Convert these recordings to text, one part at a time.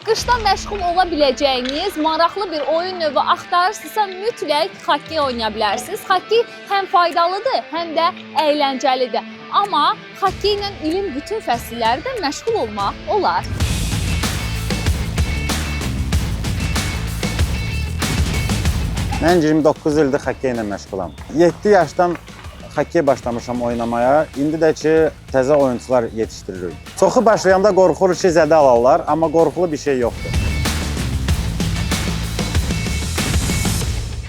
qışda məşğul ola biləcəyiniz maraqlı bir oyun növü axtarırsınızsa mütləq xokkey oynaya bilərsiniz. Xokkey həm faydalıdır, həm də əyləncəlidir. Amma xokkey ilə ilin bütün fəsillərində məşğul olmaq olar. Mən 29 ildir xokkey ilə məşğulam. 7 yaşdan xokkey başlamışam oynamaya. İndi də ki, təzə oyunçular yetişdiririk. Çoxu başlayanda qorxur ki, zədə alarlar, amma qorxulu bir şey yoxdur.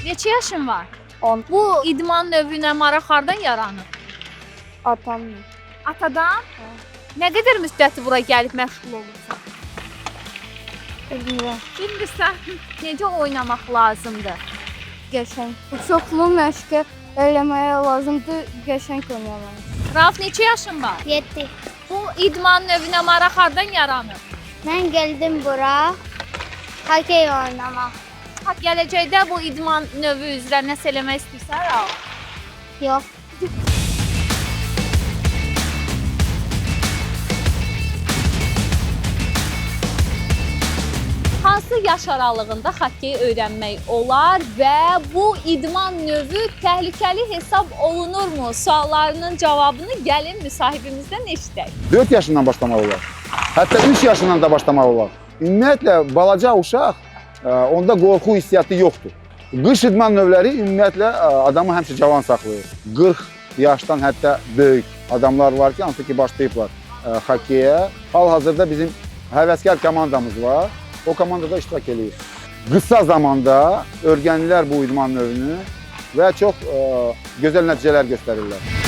Neçə yaşın var? 10. Bu idman növünə maraq hardan yaranır? Atamla. Atadan? Nə qədər müddəti bura gəlib məşğul olursan? Bilmirəm. Bilmirsən, necə oynamaq lazımdır? Qəşəng. Çoxlu məşqə eləməyə lazımdır, qəşəng oynamaq. Rauf, neçə yaşın var? 7. Bu idman növünə maraq hardan yaranır? Mən gəldim bura xokkey oynamaq. Gələcəkdə bu idman növü üzrə nəsə eləmək istəyirsən, Rauf? Yox. Hansı yaş aralığında xokkey öyrənmək olar və bu idman növü təhlükəli hesab olunurmu? Suallarının cavabını gəlin müsahibimizdən eşidək. 4 yaşından başlamaq olar. Hətta 3 yaşından da başlamaq olar. Ümumiyyətlə, balaca uşaq, onda qorxu hissiyatı yoxdur. Qış idman növləri ümumiyyətlə adamı həmişə cavan saxlayır. 40 yaşdan hətta böyük adamlar var ki, hansı ki başlayıblar xokkeyə. Hal-hazırda bizim həvəskar komandamız var. O komandada iştirak edir. Qısa zamanda öyrənirlər bu idman növünü və çox gözəl nəticələr göstərirlər.